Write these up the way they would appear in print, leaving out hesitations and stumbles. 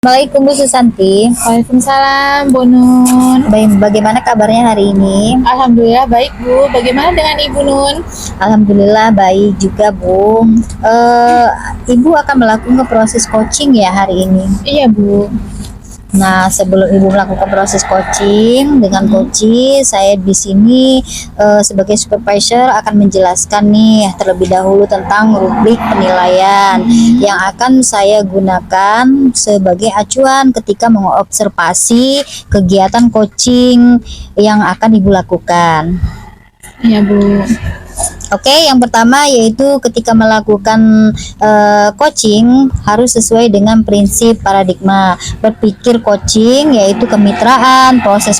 Assalamualaikum Bu Susanti. Waalaikumsalam, Bu Nun. Bagaimana kabarnya hari ini? Alhamdulillah baik, Bu. Bagaimana dengan Ibu Nun? Alhamdulillah baik juga Bu. Ibu akan melakukan proses coaching ya hari ini. Iya, Bu. Nah, sebelum Ibu melakukan proses coaching dengan coach, saya di sini sebagai supervisor akan menjelaskan nih terlebih dahulu tentang rubrik penilaian yang akan saya gunakan sebagai acuan ketika mengobservasi kegiatan coaching yang akan Ibu lakukan. Iya, Bu. Oke, yang pertama yaitu ketika melakukan coaching harus sesuai dengan prinsip paradigma berpikir coaching, yaitu kemitraan, proses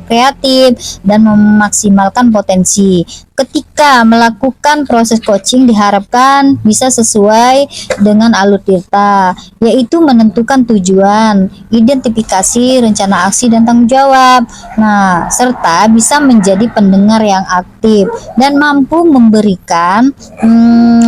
kreatif, dan memaksimalkan potensi. Ketika melakukan proses coaching diharapkan bisa sesuai dengan alur Tirta, yaitu menentukan tujuan, identifikasi, rencana aksi, dan tanggung jawab. Nah, serta bisa menjadi pendengar yang aktif dan mampu memberikan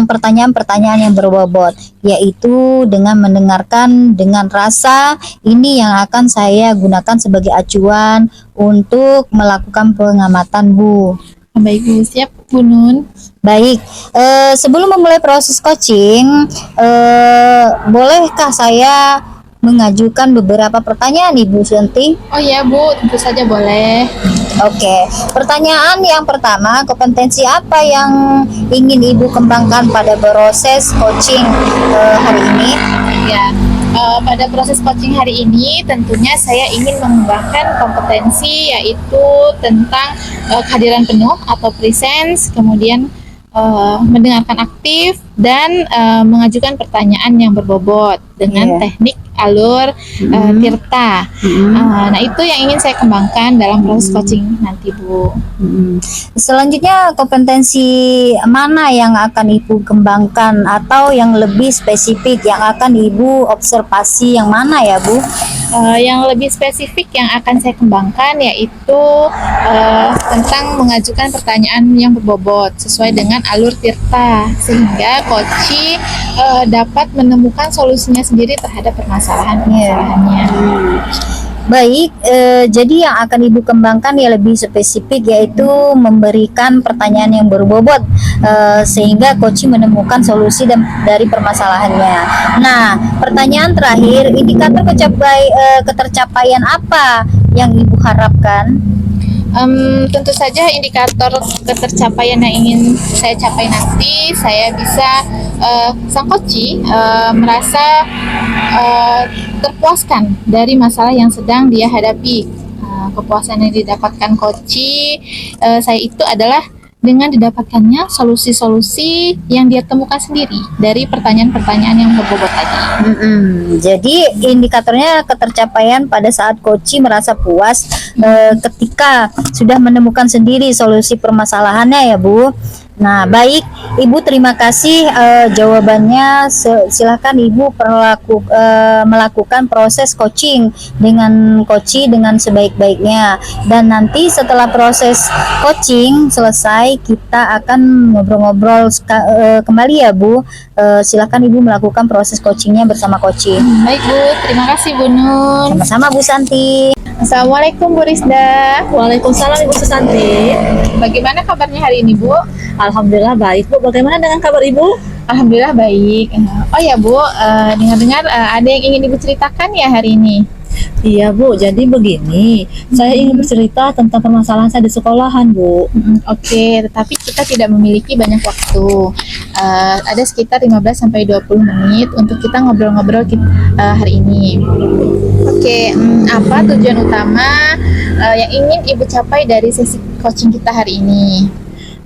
pertanyaan-pertanyaan yang berbobot, yaitu dengan mendengarkan dengan rasa. Ini yang akan saya gunakan sebagai acuan untuk melakukan pengamatan, Bu. Baik, Bu. Siap, Bu Nun. Baik, sebelum memulai proses coaching, bolehkah saya mengajukan beberapa pertanyaan, Ibu Susanti? Oh iya, Bu. Tentu saja boleh. Oke, pertanyaan yang pertama, kompetensi apa yang ingin Ibu kembangkan pada proses coaching hari ini? Ya. Pada proses coaching hari ini tentunya saya ingin mengembangkan kompetensi yaitu tentang kehadiran penuh atau presence, kemudian mendengarkan aktif dan mengajukan pertanyaan yang berbobot dengan teknik alur Tirta. Nah, itu yang ingin saya kembangkan dalam proses coaching nanti, Bu. Selanjutnya, kompetensi mana yang akan Ibu kembangkan atau yang lebih spesifik yang akan Ibu observasi yang mana ya, Bu? Yang lebih spesifik yang akan saya kembangkan yaitu tentang mengajukan pertanyaan yang berbobot sesuai dengan alur Tirta, sehingga coach dapat menemukan solusinya sendiri terhadap permasalahannya. Baik, jadi yang akan Ibu kembangkan ya lebih spesifik, yaitu memberikan pertanyaan yang berbobot sehingga coach menemukan solusi dari permasalahannya. Nah, pertanyaan terakhir, indikator ketercapaian apa yang Ibu harapkan? Tentu saja indikator ketercapaian yang ingin saya capai nanti, saya bisa sang coach merasa terpuaskan dari masalah yang sedang dia hadapi. Kepuasan yang didapatkan coach saya itu adalah dengan didapatkannya solusi-solusi yang dia temukan sendiri dari pertanyaan-pertanyaan yang berbobot tadi. Jadi indikatornya ketercapaian pada saat coach merasa puas ketika sudah menemukan sendiri solusi permasalahannya ya, Bu. Nah, baik Ibu, terima kasih jawabannya. Silakan Ibu melakukan proses coaching dengan coach dengan sebaik-baiknya, dan nanti setelah proses coaching selesai kita akan ngobrol-ngobrol kembali ya, Bu. Silakan Ibu melakukan proses coachingnya bersama coach. Baik, Bu, terima kasih, Bu Nun. Sama-sama, Bu Santi. Assalamualaikum, Bu Rizda. Waalaikumsalam, Ibu Susanti. Bagaimana kabarnya hari ini, Bu? Alhamdulillah baik, Bu. Bagaimana dengan kabar Ibu? Alhamdulillah baik. Oh ya, Bu, dengar-dengar ada yang ingin Ibu ceritakan ya hari ini? Iya, Bu. Jadi begini, saya ingin bercerita tentang permasalahan saya di sekolahan, Bu. Oke, tetapi kita tidak memiliki banyak waktu. Ada sekitar 15-20 menit untuk kita ngobrol-ngobrol hari ini. Oke, apa tujuan utama yang ingin Ibu capai dari sesi coaching kita hari ini?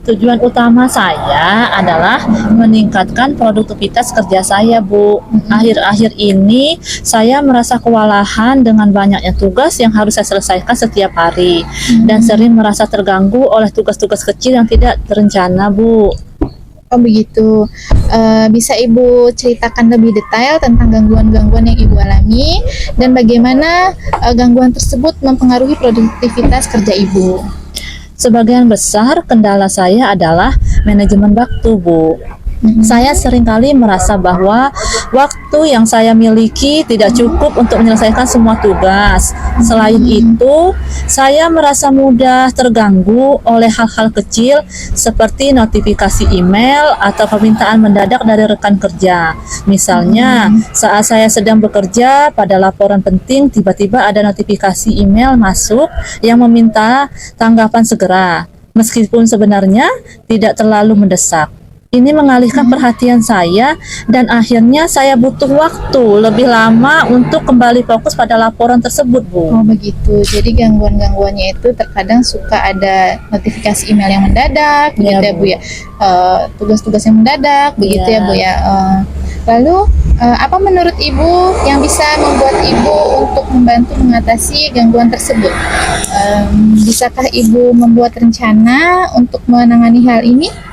Tujuan utama saya adalah meningkatkan produktivitas kerja saya, Bu. Akhir-akhir ini saya merasa kewalahan dengan banyaknya tugas yang harus saya selesaikan setiap hari, dan sering merasa terganggu oleh tugas-tugas kecil yang tidak terencana, Bu. Oh begitu. Bisa Ibu ceritakan lebih detail tentang gangguan-gangguan yang Ibu alami dan bagaimana gangguan tersebut mempengaruhi produktivitas kerja Ibu? Sebagian besar kendala saya adalah manajemen waktu, Bu. Saya seringkali merasa bahwa waktu yang saya miliki tidak cukup untuk menyelesaikan semua tugas. Selain itu, saya merasa mudah terganggu oleh hal-hal kecil seperti notifikasi email atau permintaan mendadak dari rekan kerja. Misalnya, saat saya sedang bekerja pada laporan penting, tiba-tiba ada notifikasi email masuk yang meminta tanggapan segera, meskipun sebenarnya tidak terlalu mendesak. Ini mengalihkan perhatian saya dan akhirnya saya butuh waktu lebih lama untuk kembali fokus pada laporan tersebut, Bu. Oh begitu, jadi gangguan-gangguannya itu terkadang suka ada notifikasi email yang mendadak, begitu ya Bu ya, tugas-tugas yang mendadak, begitu ya Bu ya. Lalu apa menurut Ibu yang bisa membuat Ibu untuk membantu mengatasi gangguan tersebut? Bisakah Ibu membuat rencana untuk menangani hal ini?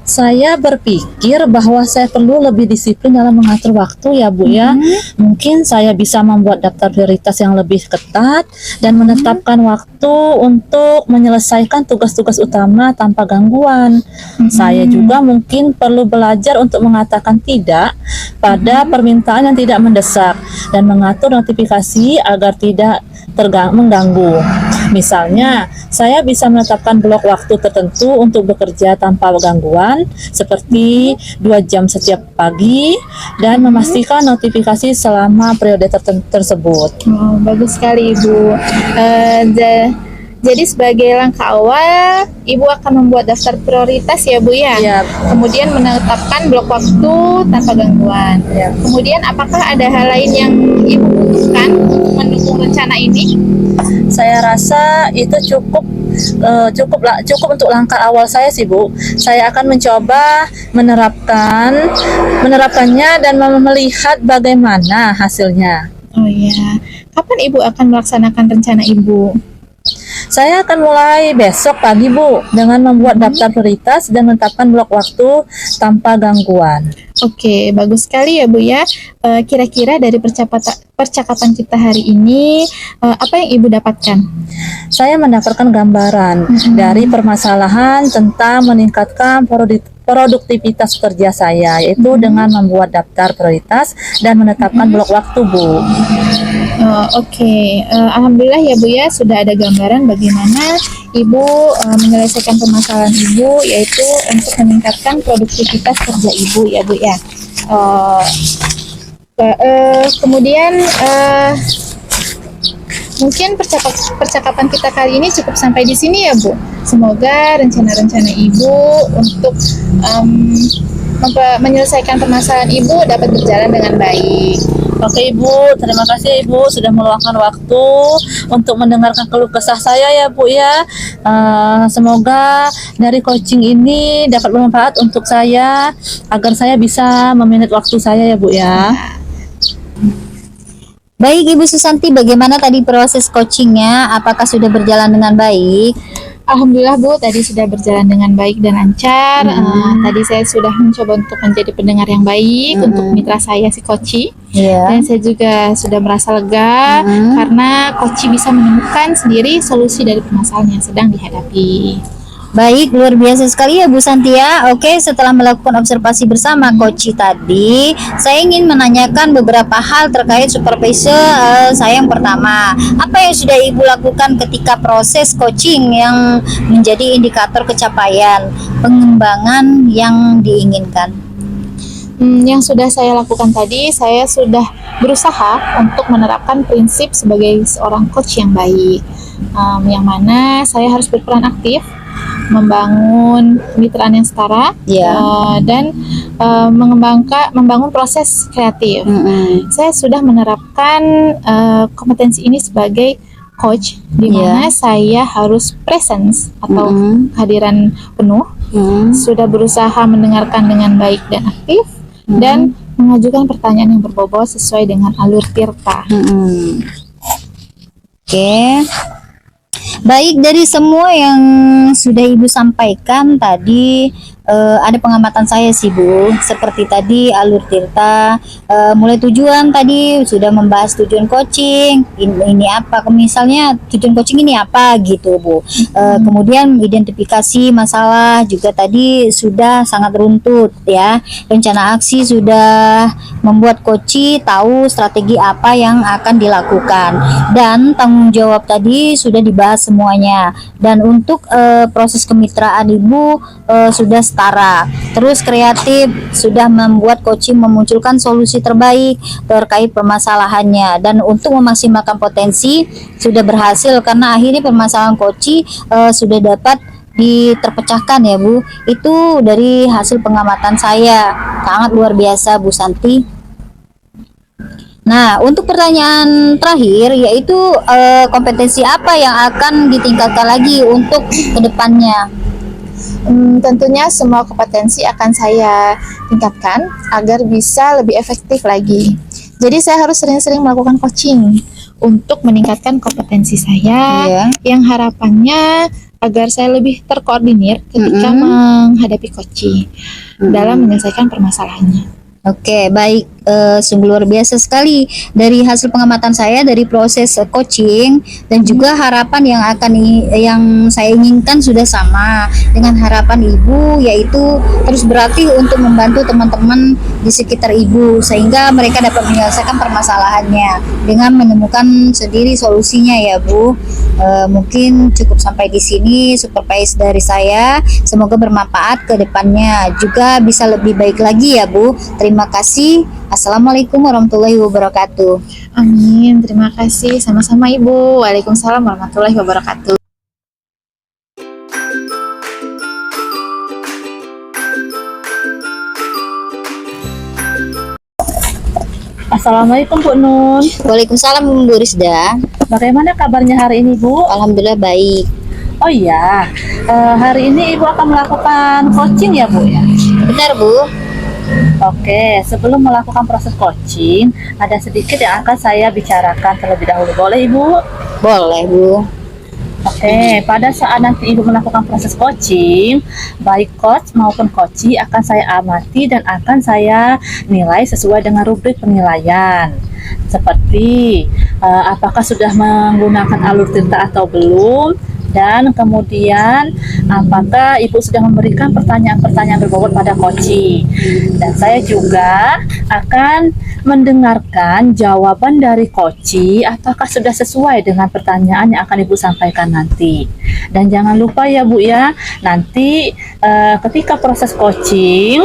Saya berpikir bahwa saya perlu lebih disiplin dalam mengatur waktu ya Bu ya. Mungkin saya bisa membuat daftar prioritas yang lebih ketat dan menetapkan waktu untuk menyelesaikan tugas-tugas utama tanpa gangguan. Saya juga mungkin perlu belajar untuk mengatakan tidak pada permintaan yang tidak mendesak dan mengatur notifikasi agar tidak mengganggu. Misalnya, saya bisa menetapkan blok waktu tertentu untuk bekerja tanpa gangguan, seperti 2 jam setiap pagi, dan memastikan notifikasi selama periode tersebut. Oh, bagus sekali Ibu. Jadi sebagai langkah awal, Ibu akan membuat daftar prioritas ya Bu ya. Ya. Kemudian menetapkan blok waktu tanpa gangguan. Ya. Kemudian apakah ada hal lain yang Ibu butuhkan untuk mendukung rencana ini? Saya rasa itu cukup untuk langkah awal saya sih Bu. Saya akan mencoba menerapkannya dan melihat bagaimana hasilnya. Oh ya, kapan Ibu akan melaksanakan rencana Ibu? Saya akan mulai besok pagi Bu dengan membuat daftar prioritas dan menetapkan blok waktu tanpa gangguan. Oke, bagus sekali ya Bu ya. Kira-kira dari percakapan kita hari ini, apa yang Ibu dapatkan? Saya mendapatkan gambaran dari permasalahan tentang meningkatkan produktivitas kerja saya, yaitu dengan membuat daftar prioritas dan menetapkan blok waktu Bu. Oke. Alhamdulillah ya Bu ya, sudah ada gambaran bagaimana Ibu menyelesaikan permasalahan Ibu, yaitu untuk meningkatkan produktivitas kerja Ibu ya Bu ya. Kemudian mungkin percakapan kita kali ini cukup sampai di sini ya Bu. Semoga rencana-rencana Ibu untuk menyelesaikan permasalahan Ibu dapat berjalan dengan baik. Oke Ibu, terima kasih Ibu sudah meluangkan waktu untuk mendengarkan keluh kesah saya ya Bu ya. Semoga dari coaching ini dapat bermanfaat untuk saya agar saya bisa memanage waktu saya ya Bu ya. Baik Ibu Susanti, bagaimana tadi proses coachingnya? Apakah sudah berjalan dengan baik? Alhamdulillah Bu, tadi sudah berjalan dengan baik dan lancar. Tadi saya sudah mencoba untuk menjadi pendengar yang baik untuk mitra saya si Koci. Dan saya juga sudah merasa lega karena Koci bisa menemukan sendiri solusi dari permasalahan yang sedang dihadapi. Baik, luar biasa sekali ya Bu Santia. Oke, setelah melakukan observasi bersama Koci tadi, saya ingin menanyakan beberapa hal terkait supervisor saya. Yang pertama, apa yang sudah Ibu lakukan ketika proses coaching yang menjadi indikator capaian pengembangan yang diinginkan? Yang sudah saya lakukan tadi, saya sudah berusaha untuk menerapkan prinsip sebagai seorang coach yang baik, yang mana saya harus berperan aktif, membangun kemitraan yang setara, dan membangun proses kreatif. Saya sudah menerapkan kompetensi ini sebagai coach, di mana saya harus presence atau kehadiran penuh, sudah berusaha mendengarkan dengan baik dan aktif, dan mengajukan pertanyaan yang berbobot sesuai dengan alur Tirta. Oke. Baik, dari semua yang sudah Ibu sampaikan tadi, ada pengamatan saya sih Bu, seperti tadi alur tirta, mulai tujuan tadi sudah membahas tujuan coaching, ini apa, misalnya tujuan coaching ini apa gitu Bu. Kemudian identifikasi masalah juga tadi sudah sangat runtut ya. Rencana aksi sudah membuat coach tahu strategi apa yang akan dilakukan, dan tanggung jawab tadi sudah dibahas semuanya. Dan untuk proses kemitraan Ibu sudah setara. Terus kreatif sudah membuat coaching memunculkan solusi terbaik terkait permasalahannya, dan untuk memaksimalkan potensi sudah berhasil karena akhirnya permasalahan coaching sudah dapat terpecahkan ya Bu. Itu dari hasil pengamatan saya, sangat luar biasa Bu Santi. Nah, untuk pertanyaan terakhir yaitu kompetensi apa yang akan ditingkatkan lagi untuk kedepannya? Tentunya semua kompetensi akan saya tingkatkan agar bisa lebih efektif lagi. Jadi saya harus sering-sering melakukan coaching untuk meningkatkan kompetensi saya, Iya. yang harapannya agar saya lebih terkoordinir ketika menghadapi coaching dalam menyelesaikan permasalahannya. Oke, baik. Sungguh luar biasa sekali dari hasil pengamatan saya dari proses coaching, dan juga harapan yang saya inginkan sudah sama dengan harapan Ibu, yaitu terus berarti untuk membantu teman-teman di sekitar Ibu sehingga mereka dapat menyelesaikan permasalahannya dengan menemukan sendiri solusinya ya Bu. Mungkin cukup sampai di sini supervise dari saya, semoga bermanfaat ke depannya, juga bisa lebih baik lagi ya Bu. Terima kasih. Assalamualaikum warahmatullahi wabarakatuh. Amin, terima kasih. Sama-sama Ibu. Waalaikumsalam warahmatullahi wabarakatuh. Assalamualaikum Bu Nun. Waalaikumsalam Bu Rizda. Bagaimana kabarnya hari ini Bu? Alhamdulillah baik. Oh iya, hari ini Ibu akan melakukan coaching ya Bu ya? Benar Bu. Oke, sebelum melakukan proses coaching, ada sedikit yang akan saya bicarakan terlebih dahulu. Boleh Ibu? Boleh Bu. Oke, pada saat nanti Ibu melakukan proses coaching, baik coach maupun coachee akan saya amati dan akan saya nilai sesuai dengan rubrik penilaian. Seperti apakah sudah menggunakan alur tirta atau belum, dan kemudian apakah Ibu sudah memberikan pertanyaan-pertanyaan berbobot pada coachee. Dan saya juga akan mendengarkan jawaban dari coachee apakah sudah sesuai dengan pertanyaan yang akan Ibu sampaikan nanti. Dan jangan lupa ya Bu ya, nanti ketika proses coaching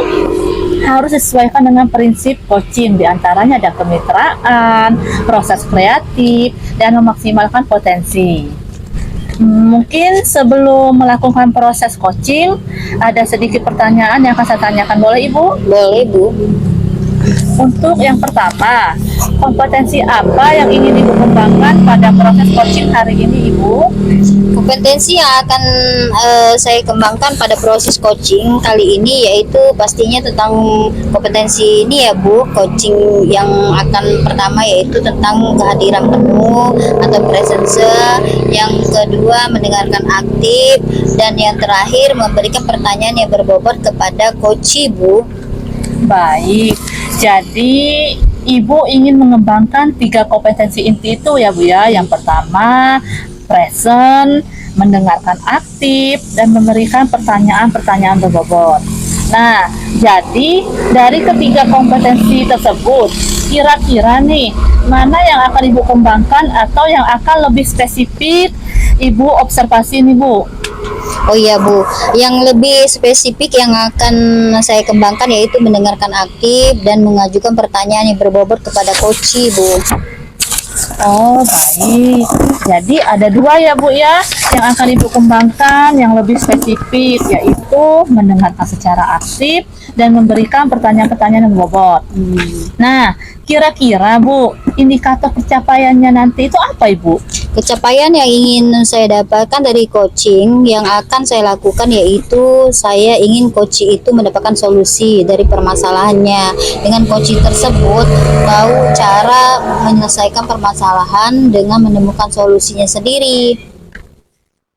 harus sesuaikan dengan prinsip coaching, diantaranya ada kemitraan, proses kreatif, dan memaksimalkan potensi. Mungkin sebelum melakukan proses coaching, ada sedikit pertanyaan yang akan saya tanyakan. Boleh Ibu? Boleh Bu. Untuk yang pertama, kompetensi apa yang ingin Ibu kembangkan pada proses coaching hari ini Ibu? Kompetensi yang akan saya kembangkan pada proses coaching kali ini yaitu pastinya tentang kompetensi ini ya Bu. Coaching yang akan pertama yaitu tentang kehadiran penuh atau presence, yang kedua mendengarkan aktif, dan yang terakhir memberikan pertanyaan yang berbobot kepada coachee Bu. Baik, jadi Ibu ingin mengembangkan 3 kompetensi inti itu ya Bu ya. Yang pertama, present, mendengarkan aktif, dan memberikan pertanyaan-pertanyaan berbobot. Nah, jadi dari ketiga kompetensi tersebut, kira-kira nih, mana yang akan Ibu kembangkan atau yang akan lebih spesifik Ibu observasi nih Bu? Oh iya Bu, yang lebih spesifik yang akan saya kembangkan yaitu mendengarkan aktif dan mengajukan pertanyaan yang berbobot kepada coachee Bu. Oh baik, jadi ada 2 ya Bu ya yang akan Ibu kembangkan yang lebih spesifik, yaitu mendengarkan secara aktif dan memberikan pertanyaan-pertanyaan yang berbobot. Nah, kira-kira Bu, indikator pencapaiannya nanti itu apa Ibu? Pencapaian yang ingin saya dapatkan dari coaching yang akan saya lakukan yaitu saya ingin coaching itu mendapatkan solusi dari permasalahannya. Dengan coaching tersebut tahu cara menyelesaikan permasalahan dengan menemukan solusinya sendiri.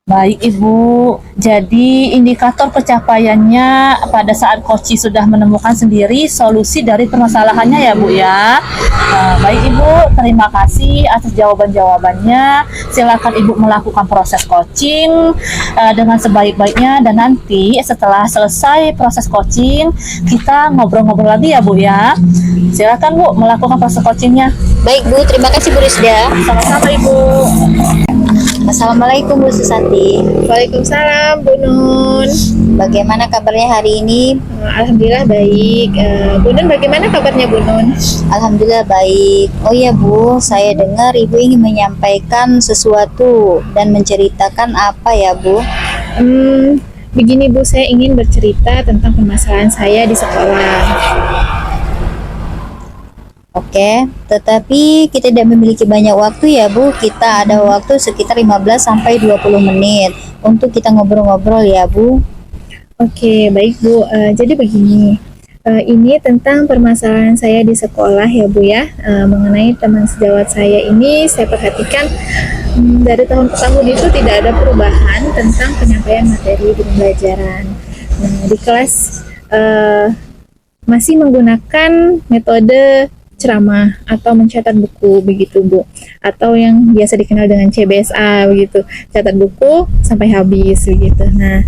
Baik Ibu, jadi indikator pencapaiannya pada saat coaching sudah menemukan sendiri solusi dari permasalahannya ya Bu ya. Baik Ibu, terima kasih atas jawaban-jawabannya. Silakan Ibu melakukan proses coaching dengan sebaik-baiknya, dan nanti setelah selesai proses coaching kita ngobrol-ngobrol lagi ya Bu ya. Silakan Bu melakukan proses coachingnya. Baik Bu, terima kasih Bu Rizda. Sama-sama Ibu. Assalamualaikum Bu Susanti. Waalaikumsalam Bu Nun. Bagaimana kabarnya hari ini? Alhamdulillah baik. Bu Nun, bagaimana kabarnya Bu Nun? Alhamdulillah baik. Oh iya Bu, saya dengar Ibu ingin menyampaikan sesuatu dan menceritakan apa ya Bu? Begini Bu, saya ingin bercerita tentang permasalahan saya di sekolah. Oke, tetapi kita tidak memiliki banyak waktu ya Bu. Kita ada waktu sekitar 15 sampai 20 menit untuk kita ngobrol-ngobrol ya Bu. Oke, baik Bu. Jadi begini, ini tentang permasalahan saya di sekolah ya Bu ya. Mengenai teman sejawat saya ini, saya perhatikan dari tahun ke tahun itu tidak ada perubahan tentang penyampaian materi di pembelajaran. Di kelas masih menggunakan metode ceramah atau mencatat buku begitu Bu, atau yang biasa dikenal dengan CBSA begitu, catat buku sampai habis begitu. Nah,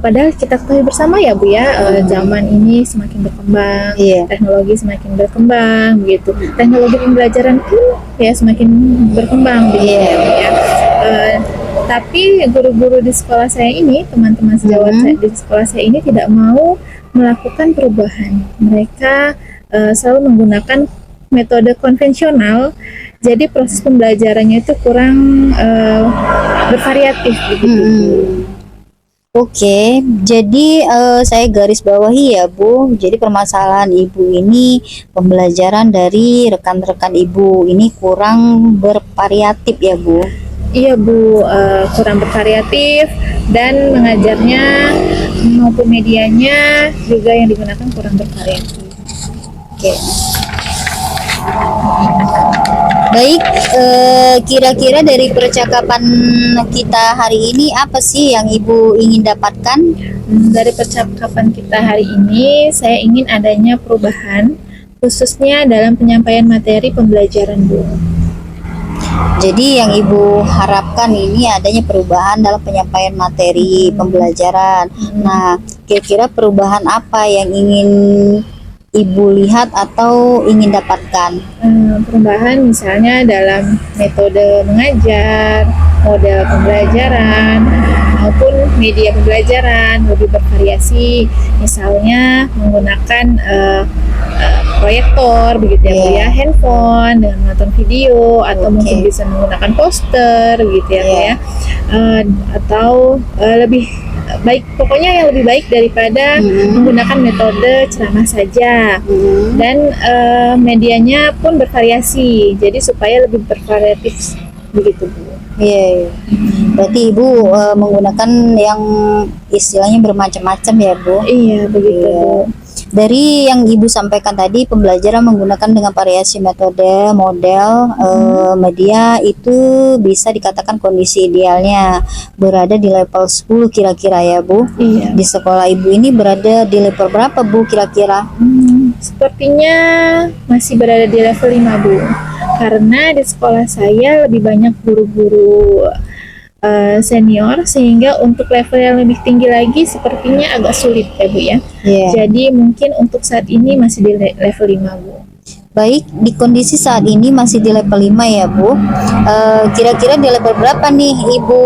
padahal kita ketahui bersama ya Bu ya, zaman ini semakin berkembang, teknologi semakin berkembang begitu, teknologi pembelajaran pun ya semakin berkembang begitu ya Bu ya. Tapi guru-guru di sekolah saya ini, teman-teman sejawat saya di sekolah saya ini tidak mau melakukan perubahan. Mereka selalu menggunakan metode konvensional, jadi proses pembelajarannya itu kurang bervariatif begitu. Oke, jadi saya garis bawahi ya Bu. Jadi permasalahan Ibu ini, pembelajaran dari rekan-rekan Ibu ini kurang bervariatif ya Bu. Iya Bu, kurang bervariatif, dan mengajarnya maupun medianya juga yang digunakan kurang bervariatif. Oke. Baik, kira-kira dari percakapan kita hari ini apa sih yang Ibu ingin dapatkan? Dari percakapan kita hari ini, saya ingin adanya perubahan, khususnya dalam penyampaian materi pembelajaran Bu. Jadi yang Ibu harapkan ini adanya perubahan dalam penyampaian materi pembelajaran. Nah, kira-kira perubahan apa yang ingin Ibu lihat atau ingin dapatkan? Perubahan misalnya dalam metode mengajar, model pembelajaran, maupun media pembelajaran lebih bervariasi. Misalnya menggunakan proyektor begitu ya Bu ya, handphone dengan menonton video, atau mungkin bisa menggunakan poster gitu ya Bu ya, atau lebih baik, pokoknya yang lebih baik daripada menggunakan metode ceramah saja, dan medianya pun bervariasi, jadi supaya lebih bervariatif begitu Bu. Iya. Berarti Ibu menggunakan yang istilahnya bermacam-macam ya Bu. Iya begitu Bu. Dari yang Ibu sampaikan tadi, pembelajaran menggunakan dengan variasi metode, model, media itu bisa dikatakan kondisi idealnya berada di level 10 kira-kira ya Bu. Iya. Di sekolah Ibu ini berada di level berapa Bu kira-kira? Sepertinya masih berada di level 5 Bu, karena di sekolah saya lebih banyak guru-guru senior, sehingga untuk level yang lebih tinggi lagi sepertinya agak sulit ya Bu ya. Jadi mungkin untuk saat ini masih di level 5 Bu. Baik, di kondisi saat ini masih di level 5 ya Bu. Kira-kira di level berapa nih Ibu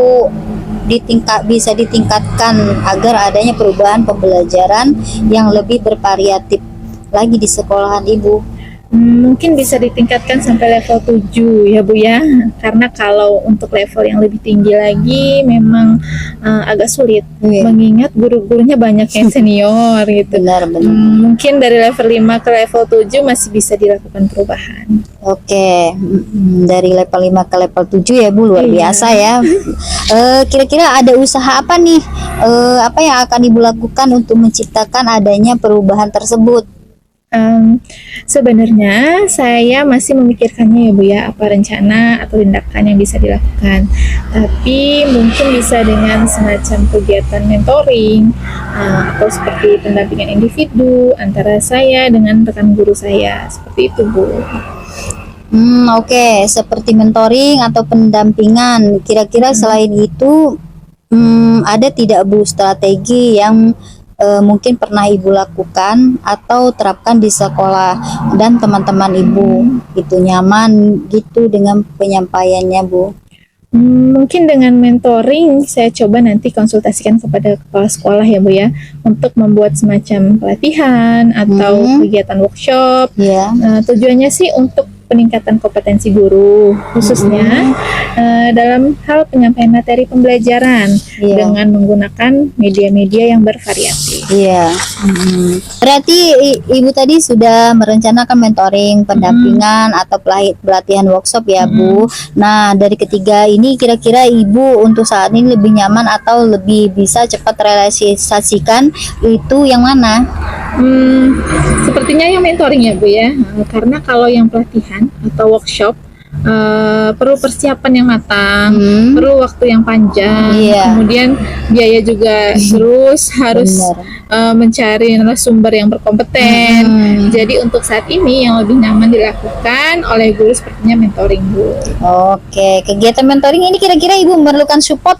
bisa ditingkatkan agar adanya perubahan pembelajaran yang lebih bervariatif lagi di sekolahan Ibu? Mungkin bisa ditingkatkan sampai level 7 ya Bu ya, karena kalau untuk level yang lebih tinggi lagi memang agak sulit, mengingat guru-gurunya banyak yang senior gitu. Benar. Mungkin dari level 5 ke level 7 masih bisa dilakukan perubahan. Oke, dari level 5 ke level 7 ya Bu, luar biasa ya. Kira-kira ada usaha apa nih, apa yang akan Ibu lakukan untuk menciptakan adanya perubahan tersebut? Sebenarnya saya masih memikirkannya ya Bu ya, apa rencana atau tindakan yang bisa dilakukan. Tapi mungkin bisa dengan semacam kegiatan mentoring atau seperti pendampingan individu antara saya dengan rekan guru saya. Seperti itu Bu. Oke, seperti mentoring atau pendampingan. Kira-kira selain itu, ada tidak Bu strategi yang mungkin pernah Ibu lakukan atau terapkan di sekolah dan teman-teman Ibu gitu nyaman gitu dengan penyampaiannya Bu? Mungkin dengan mentoring saya coba nanti konsultasikan kepada kepala sekolah ya Bu ya, untuk membuat semacam pelatihan atau kegiatan workshop. Ya. Tujuannya sih untuk peningkatan kompetensi guru khususnya dalam hal penyampaian materi pembelajaran Iya. dengan menggunakan media-media yang bervariasi. Iya. Berarti Ibu tadi sudah merencanakan mentoring, pendampingan atau pelatihan workshop ya Bu. Nah, dari ketiga ini kira-kira Ibu untuk saat ini lebih nyaman atau lebih bisa cepat realisasikan itu yang mana? Sepertinya yang mentoring ya Bu ya, karena kalau yang pelatihan atau workshop perlu persiapan yang matang, perlu waktu yang panjang, Iya. kemudian biaya juga terus harus Benar. mencari narasumber yang berkompeten. Jadi untuk saat ini yang lebih nyaman dilakukan oleh guru sepertinya mentoring Bu. Oke, kegiatan mentoring ini kira-kira Ibu memerlukan support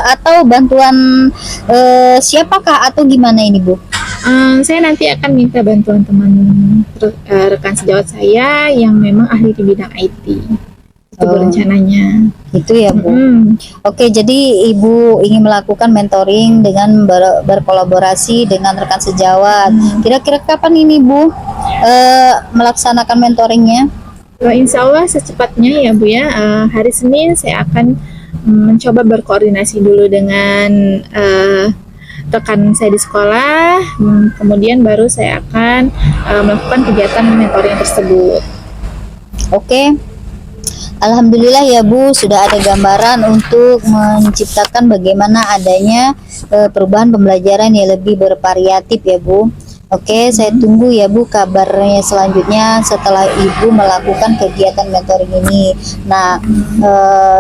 atau bantuan siapakah atau gimana ini Bu? Saya nanti akan minta bantuan teman rekan sejawat saya yang memang ahli di bidang IT. Itu Bu rencananya. Itu ya Bu. Oke, jadi Ibu ingin melakukan mentoring dengan berkolaborasi dengan rekan sejawat. Kira-kira kapan ini Bu melaksanakan mentoringnya? Insya Allah secepatnya ya Bu ya. Hari Senin saya akan mencoba berkoordinasi dulu dengan rekan saya di sekolah, kemudian baru saya akan melakukan kegiatan mentoring tersebut. Oke. Alhamdulillah ya Bu, sudah ada gambaran untuk menciptakan bagaimana adanya perubahan pembelajaran yang lebih bervariatif ya Bu. Oke, saya tunggu ya Bu kabarnya selanjutnya setelah Ibu melakukan kegiatan mentoring ini. Nah,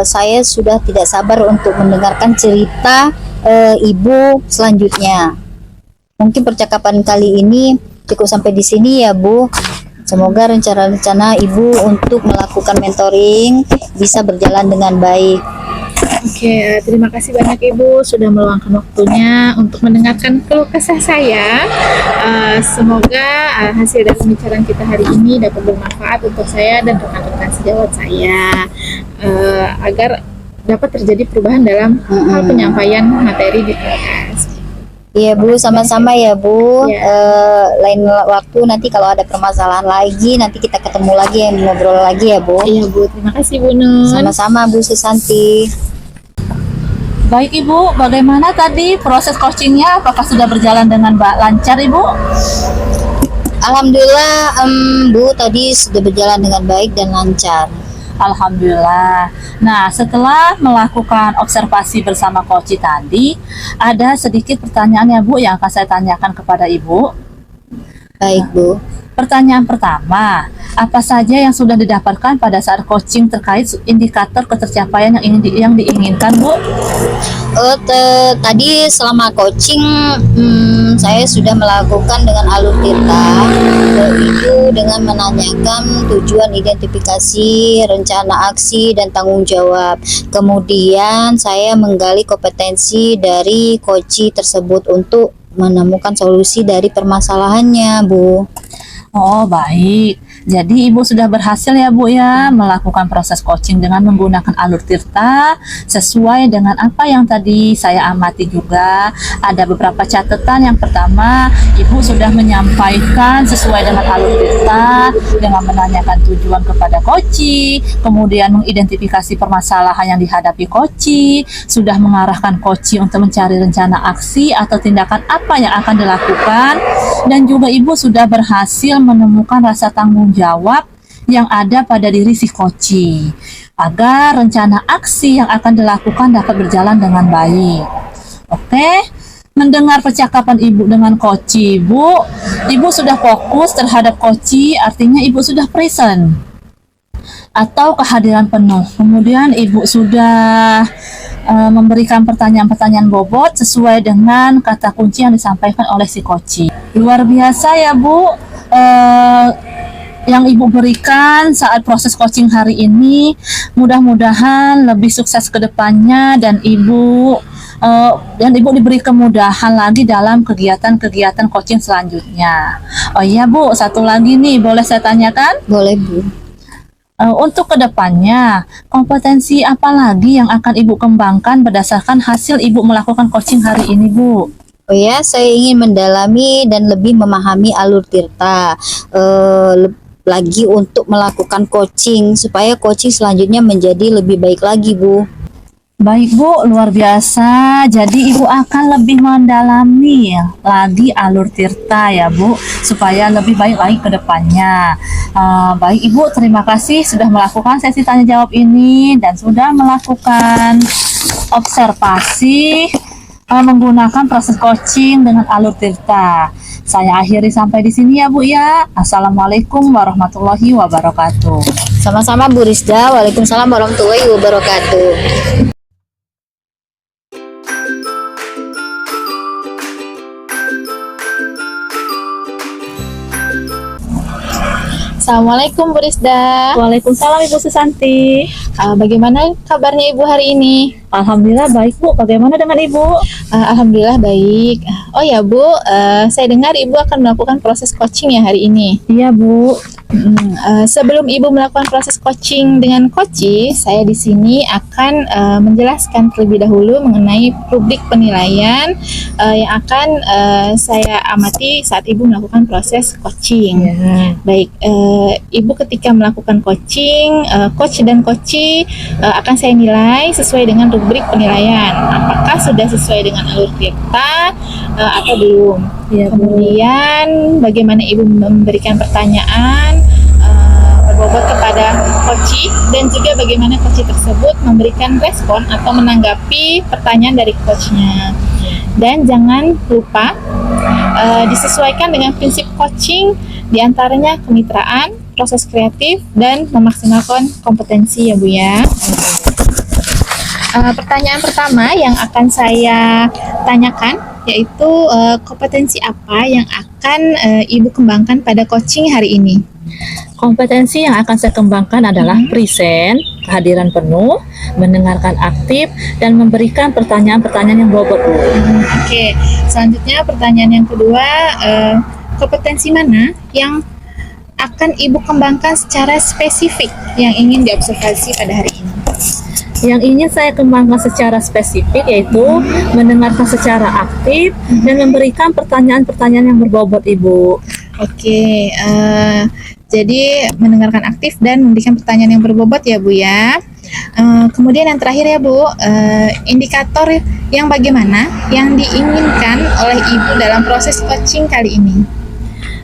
saya sudah tidak sabar untuk mendengarkan cerita Ibu selanjutnya. Mungkin percakapan kali ini cukup sampai di sini ya Bu. Semoga rencana-rencana Ibu untuk melakukan mentoring bisa berjalan dengan baik. Oke, terima kasih banyak Ibu sudah meluangkan waktunya untuk mendengarkan keluh kesah saya. Semoga hasil dari pembicaraan kita hari ini dapat bermanfaat untuk saya dan rekan-rekan sejawat saya, agar dapat terjadi perubahan dalam hal penyampaian materi di kelas. Iya Bu, sama-sama ya Bu. Ya. Lain waktu nanti kalau ada permasalahan lagi nanti kita ketemu lagi ngobrol lagi ya Bu. Iya Bu, terima kasih Bu Nun. Sama-sama Bu Susanti. Baik Ibu, bagaimana tadi proses coachingnya? Apakah sudah berjalan dengan lancar Ibu? Alhamdulillah Bu tadi sudah berjalan dengan baik dan lancar. Alhamdulillah. Nah, setelah melakukan observasi bersama coach tadi, ada sedikit pertanyaan ya Bu yang akan saya tanyakan kepada Ibu. Baik Bu. Pertanyaan pertama, apa saja yang sudah didapatkan pada saat coaching terkait indikator ketercapaian yang diinginkan Bu? Tadi selama coaching saya sudah melakukan dengan alur tirta, yaitu dengan menanyakan tujuan identifikasi, rencana aksi, dan tanggung jawab. Kemudian saya menggali kompetensi dari coach tersebut untuk menemukan solusi dari permasalahannya Bu. Oh, baik. Jadi Ibu sudah berhasil ya Bu ya melakukan proses coaching dengan menggunakan alur tirta sesuai dengan apa yang tadi saya amati juga. Ada beberapa catatan. Yang pertama, Ibu sudah menyampaikan sesuai dengan alur tirta dengan menanyakan tujuan kepada coach, kemudian mengidentifikasi permasalahan yang dihadapi coach, sudah mengarahkan coach untuk mencari rencana aksi atau tindakan apa yang akan dilakukan, dan juga Ibu sudah berhasil menemukan rasa tanggung jawab yang ada pada diri si coach agar rencana aksi yang akan dilakukan dapat berjalan dengan baik. Oke, Mendengar percakapan Ibu dengan Koci, Ibu sudah fokus terhadap Koci, artinya Ibu sudah present atau kehadiran penuh. Kemudian Ibu sudah memberikan pertanyaan-pertanyaan bobot sesuai dengan kata kunci yang disampaikan oleh si Koci. Luar biasa ya Bu, yang Ibu berikan saat proses coaching hari ini. Mudah-mudahan lebih sukses ke depannya dan Ibu diberi kemudahan lagi dalam kegiatan-kegiatan coaching selanjutnya. Oh iya Bu, satu lagi nih, boleh saya tanyakan? Boleh Bu. Untuk kedepannya, kompetensi apa lagi yang akan Ibu kembangkan berdasarkan hasil Ibu melakukan coaching hari ini Bu? Oh ya, saya ingin mendalami dan lebih memahami alur tirta. Lagi untuk melakukan coaching supaya coaching selanjutnya menjadi lebih baik lagi Bu. Baik Bu, luar biasa. Jadi Ibu akan lebih mendalami lagi alur tirta ya Bu, supaya lebih baik lagi ke depannya. Baik Ibu, terima kasih sudah melakukan sesi tanya jawab ini dan sudah melakukan observasi menggunakan proses coaching dengan alur tirta. Saya akhiri sampai di sini ya Bu ya. Assalamualaikum warahmatullahi wabarakatuh. Sama-sama Bu Rizda. Waalaikumsalam warahmatullahi wabarakatuh. Assalamualaikum Bu Rizda. Waalaikumsalam Ibu Susanti. Bagaimana kabarnya Ibu hari ini? Alhamdulillah baik Bu. Bagaimana dengan Ibu? Alhamdulillah baik. Oh ya Bu, saya dengar Ibu akan melakukan proses coaching ya hari ini. Iya Bu. Sebelum Ibu melakukan proses coaching dengan Koci, saya di sini akan menjelaskan terlebih dahulu mengenai rubrik penilaian yang akan saya amati saat Ibu melakukan proses coaching. Ya. Baik, Ibu ketika melakukan coaching, coach dan Koci akan saya nilai sesuai dengan rubrik penilaian. Apakah sudah sesuai dengan alur tirta atau belum? Ya, Bu. Kemudian bagaimana Ibu memberikan pertanyaan berbobot kepada Koci dan juga bagaimana Koci tersebut memberikan respon atau menanggapi pertanyaan dari coachnya. Dan jangan lupa disesuaikan dengan prinsip coaching, diantaranya kemitraan, proses kreatif, dan memaksimalkan kompetensi ya Bu ya. Pertanyaan pertama yang akan saya tanyakan yaitu kompetensi apa yang akan Ibu kembangkan pada coaching hari ini? Kompetensi yang akan saya kembangkan adalah present, kehadiran penuh, mendengarkan aktif, dan memberikan pertanyaan-pertanyaan yang bobot Bu. Oke, selanjutnya pertanyaan yang kedua, kompetensi mana yang akan Ibu kembangkan secara spesifik yang ingin diobservasi pada hari ini? Yang ingin saya kembangkan secara spesifik yaitu mendengarkan secara aktif dan memberikan pertanyaan-pertanyaan yang berbobot Ibu. Oke, jadi mendengarkan aktif dan memberikan pertanyaan yang berbobot ya Bu ya. Kemudian yang terakhir ya Bu, indikator yang bagaimana yang diinginkan oleh Ibu dalam proses coaching kali ini?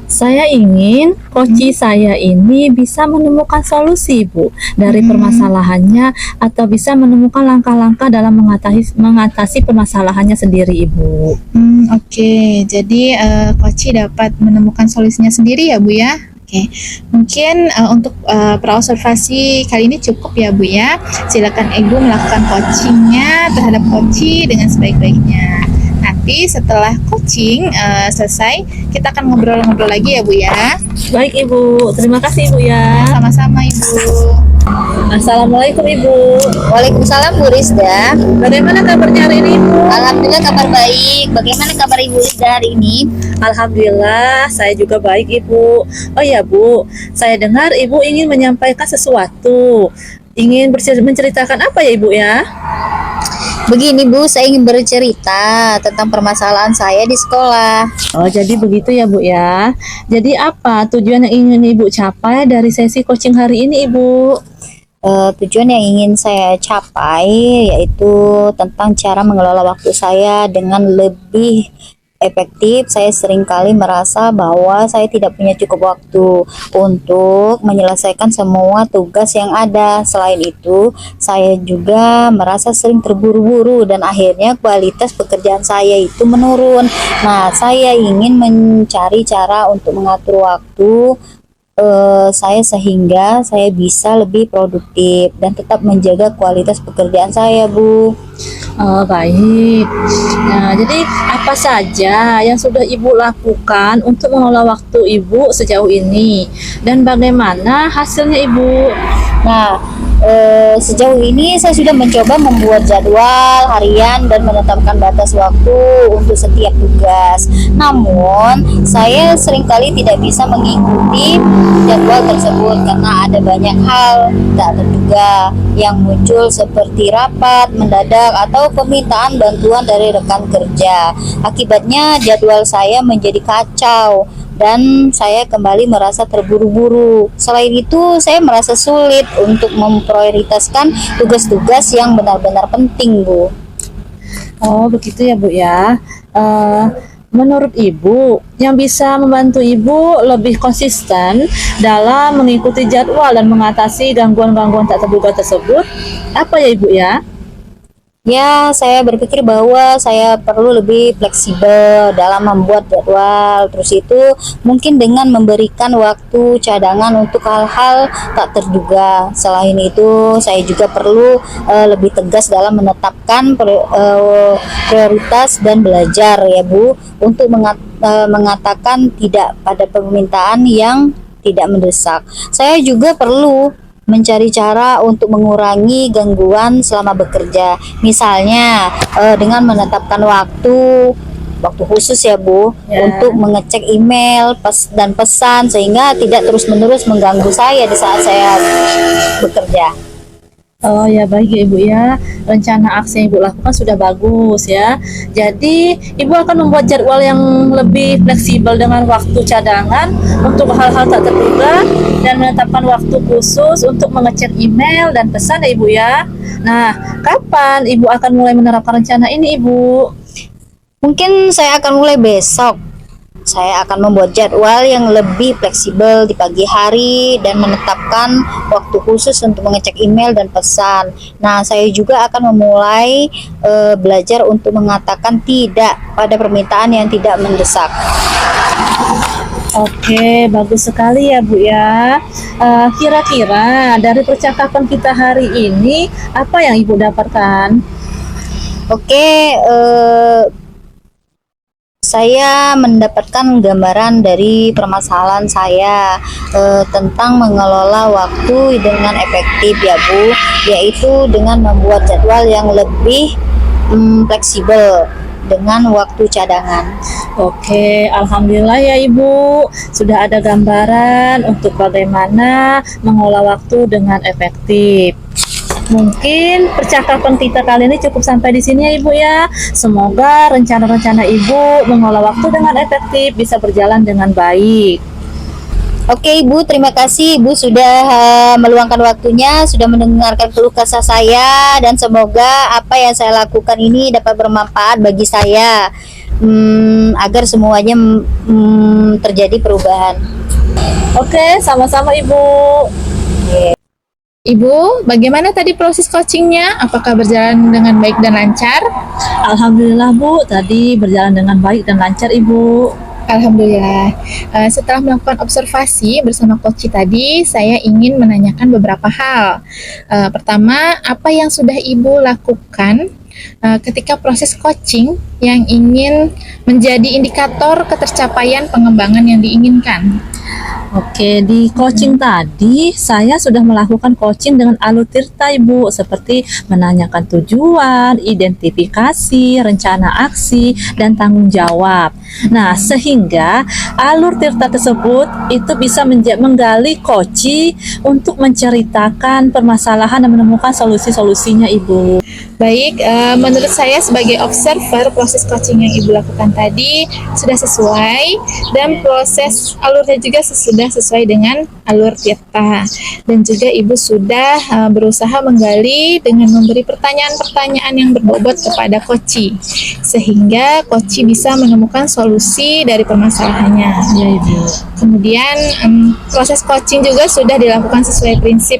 Saya ingin coach saya ini bisa menemukan solusi Bu dari permasalahannya atau bisa menemukan langkah-langkah dalam mengatasi permasalahannya sendiri Ibu. Oke, jadi coach dapat menemukan solusinya sendiri ya Bu ya. Oke, mungkin untuk praobservasi kali ini cukup ya Bu ya. Silakan Ibu melakukan coachingnya terhadap coach dengan sebaik-baiknya. Nanti setelah coaching selesai, kita akan ngobrol-ngobrol lagi ya Bu ya. Baik Ibu, terima kasih Ibu ya. Sama-sama Ibu. Assalamualaikum Ibu. Waalaikumsalam Bu Rizda. Bagaimana kabarnya hari ini Ibu? Alhamdulillah kabar baik. Bagaimana kabar Ibu Rizda hari ini? Alhamdulillah, saya juga baik Ibu. Oh ya Bu, saya dengar Ibu ingin menyampaikan sesuatu. Ingin menceritakan apa ya Ibu ya? Begini Bu, saya ingin bercerita tentang permasalahan saya di sekolah. Oh, jadi begitu ya Bu ya. Jadi apa tujuan yang ingin Ibu capai dari sesi coaching hari ini Ibu? Tujuan yang ingin saya capai yaitu tentang cara mengelola waktu saya dengan lebih efektif, saya seringkali merasa bahwa saya tidak punya cukup waktu untuk menyelesaikan semua tugas yang ada. Selain itu, saya juga merasa sering terburu-buru dan akhirnya kualitas pekerjaan saya itu menurun. Nah, saya ingin mencari cara untuk mengatur waktu saya sehingga saya bisa lebih produktif dan tetap menjaga kualitas pekerjaan saya, Bu. Oh, baik. Nah, jadi apa saja yang sudah Ibu lakukan untuk mengelola waktu Ibu sejauh ini dan bagaimana hasilnya Ibu? Nah, sejauh ini saya sudah mencoba membuat jadwal harian dan menetapkan batas waktu untuk setiap tugas. Namun, saya seringkali tidak bisa mengikuti jadwal tersebut karena ada banyak hal tak terduga yang muncul seperti rapat mendadak atau permintaan bantuan dari rekan kerja. Akibatnya jadwal saya menjadi kacau dan saya kembali merasa terburu-buru. Selain itu, saya merasa sulit untuk memprioritaskan tugas-tugas yang benar-benar penting, Bu. Oh, begitu ya, Bu ya. Menurut Ibu, yang bisa membantu Ibu lebih konsisten dalam mengikuti jadwal dan mengatasi gangguan-gangguan tak terduga tersebut, apa ya Ibu ya? Ya, saya berpikir bahwa saya perlu lebih fleksibel dalam membuat jadwal. Terus itu mungkin dengan memberikan waktu cadangan untuk hal-hal tak terduga. Selain itu, saya juga perlu lebih tegas dalam menetapkan prioritas dan belajar ya, Bu, untuk mengatakan tidak pada permintaan yang tidak mendesak. Saya juga perlu mencari cara untuk mengurangi gangguan selama bekerja. Misalnya dengan menetapkan waktu khusus ya, Bu, untuk mengecek email dan pesan sehingga tidak terus-menerus mengganggu saya di saat saya bekerja. Oh ya, baik ya Ibu ya. Rencana aksi yang Ibu lakukan sudah bagus ya. Jadi Ibu akan membuat jadwal yang lebih fleksibel dengan waktu cadangan untuk hal-hal tak terduga dan menetapkan waktu khusus untuk mengecek email dan pesan ya Ibu ya. Nah, kapan Ibu akan mulai menerapkan rencana ini Ibu? Mungkin saya akan mulai besok. Saya akan membuat jadwal yang lebih fleksibel di pagi hari dan menetapkan waktu khusus untuk mengecek email dan pesan. Nah, saya juga akan memulai belajar untuk mengatakan tidak pada permintaan yang tidak mendesak. Oke, bagus sekali ya Bu ya. Kira-kira dari percakapan kita hari ini, apa yang Ibu dapatkan? Oke, saya mendapatkan gambaran dari permasalahan saya tentang mengelola waktu dengan efektif ya, Bu, yaitu dengan membuat jadwal yang lebih fleksibel dengan waktu cadangan. Oke, alhamdulillah ya Ibu, sudah ada gambaran untuk bagaimana mengolah waktu dengan efektif. Mungkin percakapan kita kali ini cukup sampai di sini ya Ibu ya. Semoga rencana-rencana Ibu mengolah waktu dengan efektif bisa berjalan dengan baik. Oke Ibu, terima kasih Ibu sudah meluangkan waktunya, sudah mendengarkan keluh kesah saya, dan semoga apa yang saya lakukan ini dapat bermanfaat bagi saya agar semuanya terjadi perubahan. Oke, sama-sama Ibu. Ibu, bagaimana tadi proses coachingnya? Apakah berjalan dengan baik dan lancar? Alhamdulillah Bu, tadi berjalan dengan baik dan lancar Ibu. Alhamdulillah. Setelah melakukan observasi bersama coach tadi, saya ingin menanyakan beberapa hal. Pertama, apa yang sudah Ibu lakukan ketika proses coaching yang ingin menjadi indikator ketercapaian pengembangan yang diinginkan? Oke, di coaching tadi saya sudah melakukan coaching dengan alur tirta Ibu, seperti menanyakan tujuan, identifikasi, rencana aksi, dan tanggung jawab. Nah, sehingga alur tirta tersebut itu bisa menggali coach untuk menceritakan permasalahan dan menemukan solusi-solusinya Ibu. Baik, menurut saya sebagai observer, proses coaching yang Ibu lakukan tadi sudah sesuai dan proses alurnya juga sudah sudah sesuai dengan alur Tirta, dan juga Ibu sudah berusaha menggali dengan memberi pertanyaan-pertanyaan yang berbobot kepada Koci, sehingga Koci bisa menemukan solusi dari permasalahannya. Ya Ibu. Kemudian proses coaching juga sudah dilakukan sesuai prinsip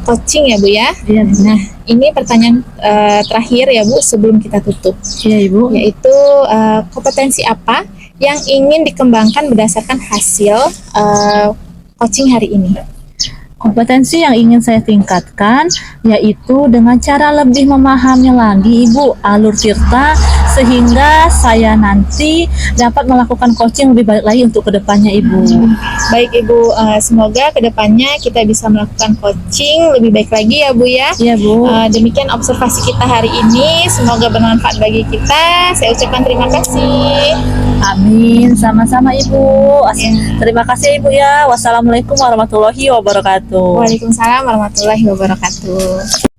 coaching ya Bu ya. Iya Bu. Nah, ini pertanyaan terakhir ya Bu sebelum kita tutup, Iya Ibu. yaitu kompetensi apa yang ingin dikembangkan berdasarkan hasil coaching hari ini. Kompetensi yang ingin saya tingkatkan yaitu dengan cara lebih memahami lagi Ibu alur Tirta, sehingga saya nanti dapat melakukan coaching lebih baik lagi untuk kedepannya Ibu. Baik Ibu, semoga kedepannya kita bisa melakukan coaching lebih baik lagi ya Bu ya. Iya Bu. Demikian observasi kita hari ini, semoga bermanfaat bagi kita. Saya ucapkan terima kasih. Amin, sama-sama Ibu. Terima kasih Ibu ya. Wassalamualaikum warahmatullahi wabarakatuh. Waalaikumsalam warahmatullahi wabarakatuh.